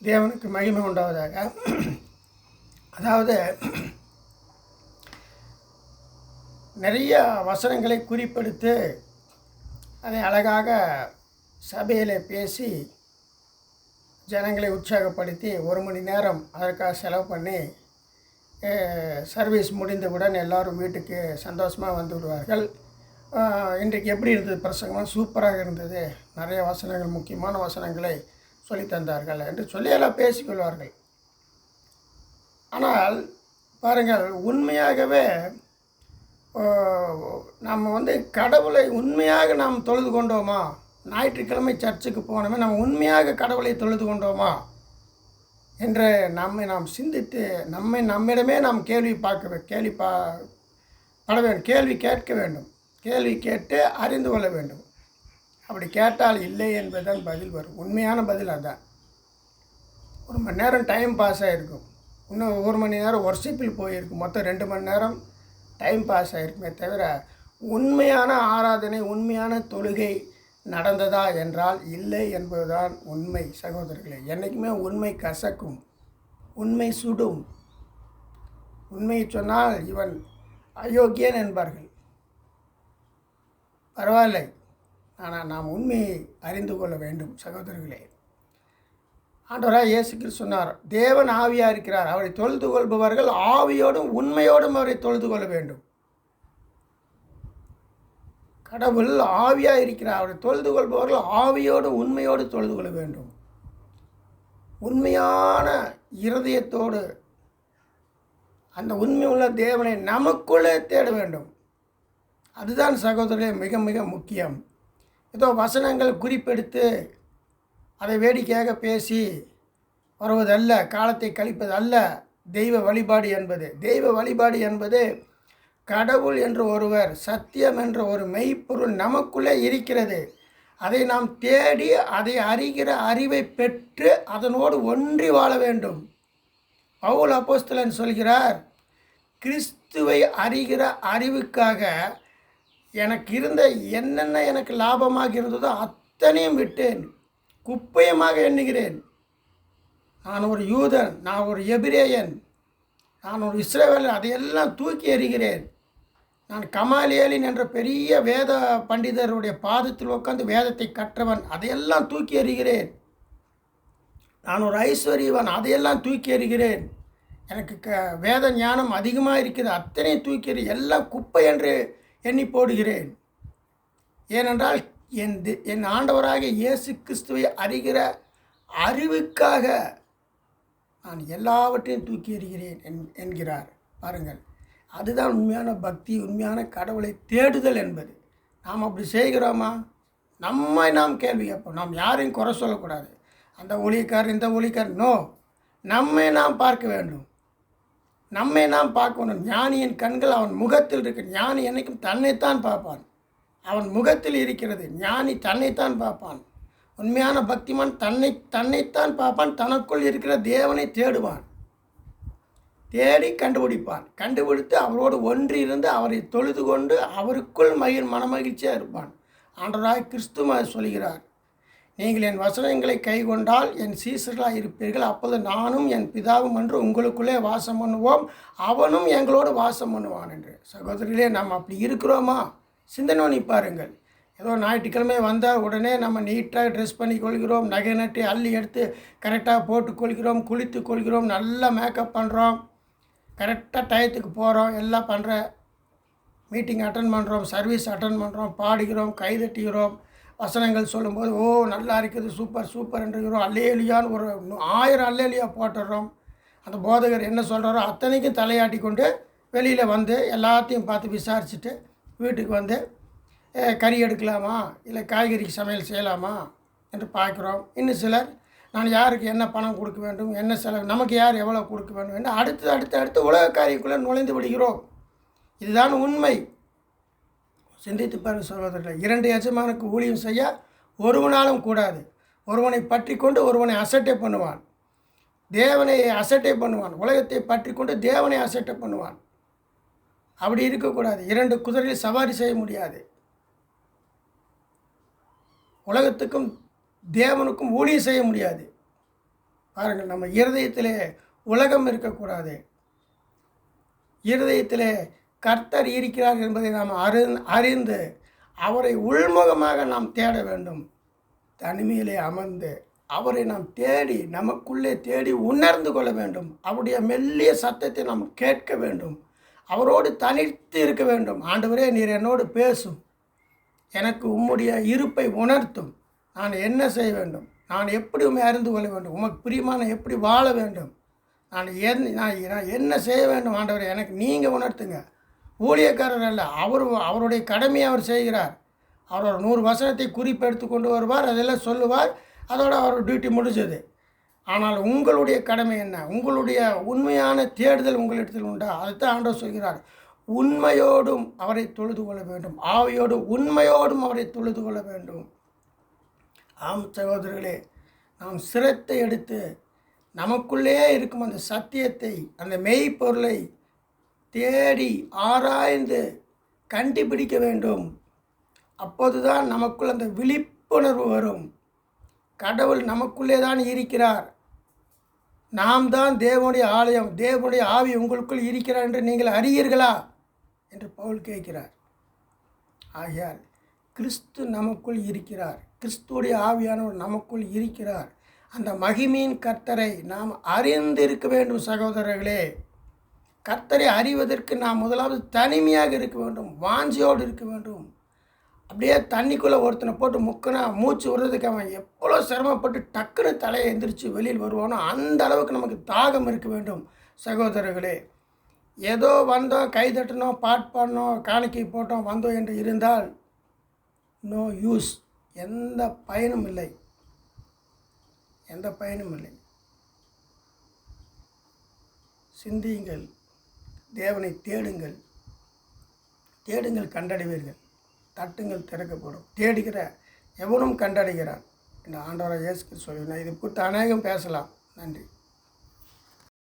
தேவனுக்கு மகிமை உண்டாவதாக. அதாவது நிறைய வசனங்களை குறிப்பெடுத்து அதை அழகாக சபையில் பேசி ஜனங்களை உற்சாகப்படுத்தி 1 மணி நேரம் அதற்காக செலவு பண்ணி சர்வீஸ் முடிந்தவுடன் எல்லோரும் வீட்டுக்கு சந்தோஷமாக வந்து விடுவார்கள். இன்றைக்கு எப்படி இருந்தது பிரசங்கமாக? சூப்பராக இருந்தது, நிறைய வசனங்கள், முக்கியமான வசனங்களை சொல்லி தந்தார்கள் என்று சொல்லி எல்லாம் பேசிக்கொள்வார்கள். ஆனால் பாருங்கள், உண்மையாகவே நம்ம கடவுளை உண்மையாக நாம் தொழுது கொண்டோமா? ஞாயிற்றுக்கிழமை சர்ச்சுக்கு போனோமே நம்ம உண்மையாக கடவுளை தொழுது கொண்டோமா என்று நாம் சிந்தித்து நம்மிடமே நாம் பட வேண்டும், கேள்வி கேட்க வேண்டும், கேள்வி கேட்டு அறிந்து கொள்ள வேண்டும். அப்படி கேட்டால் இல்லை என்பதுதான் பதில் வரும். உண்மையான பதில் அதுதான். 1 மணி நேரம் டைம் பாஸ் ஆகிருக்கும், இன்னும் 1 மணி நேரம் ஒர்ஷிப்பில் போயிருக்கும், மொத்தம் 2 மணி நேரம் டைம் பாஸ் ஆகிருக்குமே தவிர உண்மையான ஆராதனை, உண்மையான தொழுகை நடந்ததா என்றால் இல்லை என்பதுதான் உண்மை. சகோதரர்களே, என்றைக்குமே உண்மை கசக்கும், உண்மை சுடும். உண்மையை சொன்னால் இவன் அயோக்கியன் என்பார்கள். பரவாயில்லை, ஆனால் நாம் உண்மையை அறிந்து கொள்ள வேண்டும். சகோதரர்களே, ஆண்டவராக இயேசு கிறிஸ்து சொன்னார், தேவன் ஆவியாக இருக்கிறார், அவரை தொழுது கொள்பவர்கள் ஆவியோடும் உண்மையோடும் அவரை தொழுது கொள்ள வேண்டும். கடவுள் ஆவியாக இருக்கிறார், அவரை தொழுது கொள்பவர்கள் ஆவியோடு உண்மையோடு தொழுது கொள்ள வேண்டும். உண்மையான இருதயத்தோடு அந்த உண்மை உள்ள தேவனை நமக்குள்ளே தேட வேண்டும். அதுதான் சகோதரர்களே மிக மிக முக்கியம். ஏதோ வசனங்கள் குறிப்பெடுத்து அதை வேடிக்கையாக பேசி வருவதல்ல, காலத்தை கழிப்பது அல்ல தெய்வ வழிபாடு என்பது கடவுள் என்ற ஒருவர், சத்தியம் என்ற ஒரு மெய்ப்பொருள் நமக்குள்ளே இருக்கிறது. அதை நாம் தேடி அதை அறிகிற அறிவை பெற்று அதனோடு ஒன்றி வாழ வேண்டும். பவுல் அப்போஸ்தலன் சொல்கிறார், கிறிஸ்துவை அறிகிற அறிவுக்காக எனக்கு இருந்த என்னென்ன எனக்கு லாபமாக இருந்ததோ அத்தனையும் விட்டேன், குப்பையமாக எண்ணுகிறேன். நான் ஒரு யூதன், நான் ஒரு எபிரேயன், நான் ஒரு இஸ்ரவேலன், அதையெல்லாம் தூக்கி எறிகிறேன். நான் கமாலியேலின் என்ற பெரிய வேத பண்டிதருடைய பாதத்தில் உட்கார்ந்து வேதத்தை கற்றவன், அதையெல்லாம் தூக்கி எறிகிறேன். நான் ஒரு ஐஸ்வர்யவன், அதையெல்லாம் தூக்கி எறிகிறேன். எனக்கு வேத ஞானம் அதிகமாக இருக்கிறது, அத்தனையும் தூக்கி எல்லாம் குப்பை என்று எண்ணி போடுகிறேன். ஏனென்றால் என் ஆண்டவராக இயேசு கிறிஸ்துவை அறிகிற அறிவுக்காக நான் எல்லாவற்றையும் தூக்கி எறிகிறேன் என்கிறார். பாருங்கள், அதுதான் உண்மையான பக்தி, உண்மையான கடவுளை தேடுதல் என்பது. நாம் அப்படி செய்கிறோமா? நாம் கேள்வி கேட்போம். நாம் யாரையும் குறை சொல்லக்கூடாது. அந்த ஊழியக்காரர், இந்த ஊழியக்காரர், நோ. நம்மை நாம் பார்க்க வேண்டும், நம்மை நாம் பார்க்கணும். ஞானியின் கண்கள் அவன் முகத்தில் இருக்கு. ஞானி என்றைக்கும் தன்னைத்தான் பார்ப்பான், அவன் முகத்தில் இருக்கிறது. ஞானி தன்னைத்தான் பார்ப்பான். உண்மையான பக்திமான் தன்னைத்தான் பார்ப்பான், தனக்குள் இருக்கிற தேவனை தேடுவான், தேடி கண்டுபிடிப்பான். கண்டுபிடித்து அவரோடு ஒன்றி இருந்து அவரை தொழுது கொண்டு அவருக்குள் மனமகிழ்ச்சியாக இருப்பான். ஆண்டவராய் கிறிஸ்து சொல்கிறார், நீங்கள் என் வசனங்களை கை கொண்டால் என் சீசர்களாக இருப்பீர்கள், அப்போது நானும் என் பிதாவும் என்று உங்களுக்குள்ளே வாசம் பண்ணுவோம், அவனும் எங்களோடு வாசம் பண்ணுவான் என்று. சகோதரிகளே, நாம் அப்படி இருக்கிறோமா? சிந்தனை பண்ணி பாருங்கள். ஏதோ ஞாயிற்றுக்கிழமை வந்தால் உடனே நம்ம நீட்டாக ட்ரெஸ் பண்ணி கொள்கிறோம், நகை நட்டு அள்ளி எடுத்து கரெக்டாக போட்டு கொள்கிறோம், குளித்து கொள்கிறோம், நல்லா மேக்கப் பண்ணுறோம், கரெக்டாக டயத்துக்கு போகிறோம், எல்லாம் பண்ணுற மீட்டிங் அட்டன் பண்ணுறோம், சர்வீஸ் அட்டன் பண்ணுறோம், பாடுகிறோம், கைதட்டுகிறோம், வசனங்கள் சொல்லும்போது ஓ நல்லா இருக்குது, சூப்பர் சூப்பர் என்றுகிறோம், அல்லேலியான்னு ஒரு 1000 அல்லேலியா போட்டுடுறோம். அந்த போதகர் என்ன சொல்கிறாரோ அத்தனைக்கும் தலையாட்டி கொண்டு வெளியில் வந்து எல்லாத்தையும் பார்த்து விசாரிச்சுட்டு வீட்டுக்கு வந்து கறி எடுக்கலாமா இல்லை காய்கறி சமையல் செய்யலாமா என்று பார்க்குறோம். இன்னும் சிலர் நான் யாருக்கு என்ன பணம் கொடுக்க வேண்டும், என்ன செலவு, நமக்கு யார் எவ்வளோ கொடுக்க வேண்டும் என்று அடுத்து உலக காரியக்குள்ளே நுழைந்து விடுகிறோம். இதுதான் உண்மை. சிந்தித்து பாருங்க சகோதரர்களே, 2 எஜமானுக்கு ஊழியம் செய்ய ஒருவனாலும் கூடாது. ஒருவனை பற்றி கொண்டு ஒருவனை அசட்டை பண்ணுவான், தேவனை அசட்டை பண்ணுவான். உலகத்தை பற்றி கொண்டு தேவனை அசட்டை பண்ணுவான். அப்படி இருக்கக்கூடாது. 2 குதிரையில் சவாரி செய்ய முடியாது. உலகத்துக்கும் தேவனுக்கும் ஊழியம் செய்ய முடியாது. பாருங்கள், நம்ம இருதயத்திலே உலகம் இருக்கக்கூடாது. இருதயத்திலே கர்த்தர் இருக்கிறார் என்பதை நாம் அறிந்து அவரை உள்முகமாக நாம் தேட வேண்டும். தனிமையிலே அமர்ந்து அவரை நாம் தேடி நமக்குள்ளே தேடி உணர்ந்து கொள்ள வேண்டும். அவருடைய மெல்லிய சத்தத்தை நாம் கேட்க வேண்டும். அவரோடு தனித்து இருக்க வேண்டும். ஆண்டவரே, நீர் என்னோடு பேசும், எனக்கு உம்முடைய இருப்பை உணர்த்தும், நான் என்ன செய்ய வேண்டும், நான் எப்படி உண்மை அறிந்து கொள்ள வேண்டும், உமக்கு பிரியமான எப்படி வாழ வேண்டும், நான் என்ன செய்ய வேண்டும் ஆண்டவரே, எனக்கு நீங்கள் உணர்த்துங்க. ஊழியக்காரர் அல்ல, அவருடைய கடமையை அவர் செய்கிறார். அவரோட 100 வசனத்தை குறிப்பெடுத்து கொண்டு வருவார், அதெல்லாம் சொல்லுவார், அதோட அவர் டியூட்டி முடிஞ்சது. ஆனால் உங்களுடைய கடமை என்ன? உங்களுடைய உண்மையான தேடுதல் உங்களிடத்தில் உண்டா? அதுதான் ஆண்டவர் சொல்கிறார். உண்மையோடும் அவரை தொழுது கொள்ள வேண்டும், ஆவியோடும் உண்மையோடும் அவரை தொழுது கொள்ள வேண்டும். ஆம் சகோதரர்களே, நாம் சிரத்தை எடுத்து நமக்குள்ளே இருக்கும் அந்த சத்தியத்தை, அந்த மெய்ப்பொருளை தேடி ஆராய்ந்து கண்டுபிடிக்க வேண்டும். அப்போதுதான் நமக்குள் அந்த விழிப்புணர்வு வரும். கடவுள் நமக்குள்ளே தான் இருக்கிறார், நாம் தான் தேவனுடைய ஆலயம், தேவனுடைய ஆவி உங்களுக்குள் இருக்கிறார் என்று நீங்கள் அறியீர்களா என்று பவுல் கேட்கிறார். ஆகையால் கிறிஸ்து நமக்குள் இருக்கிறார், கிறிஸ்துடைய ஆவியானவர் நமக்குள் இருக்கிறார். அந்த மகிமையின் கர்த்தரை நாம் அறிந்திருக்க வேண்டும். சகோதரர்களே, கர்த்தரை அறிவதற்கு நாம் முதலாவது தனிமையாக இருக்க வேண்டும், வாஞ்சியோடு இருக்க வேண்டும். அப்படியே தண்ணிக்குள்ளே ஒருத்தனை போட்டு முக்கினா மூச்சு விடுறதுக்கு அவன் எவ்வளோ சிரமப்பட்டு டக்குன்னு தலையை எந்திரிச்சு வெளியில் வருவானோ அந்த அளவுக்கு நமக்கு தாகம் இருக்க வேண்டும். சகோதரர்களே, ஏதோ வந்தோம், கை தட்டினோம், பாட்டு பாடினோம், காணிக்கை போட்டோம், வந்தோம் என்று இருந்தால் நோ யூஸ், எந்த பயனும் இல்லை, எந்த பயனும் இல்லை. சிந்தியுங்கள், தேவனை தேடுங்கள், தேடுங்கள் கண்டடைவீர்கள், தட்டுங்கள் திறக்கப்படும், தேடுகிற எவனும் கண்டடைகிறான் என்று ஆண்டவராகிய இயேசு கிறிஸ்து சொல்லினார். இது குறித்து அநேகம் பேசலாம். நன்றி.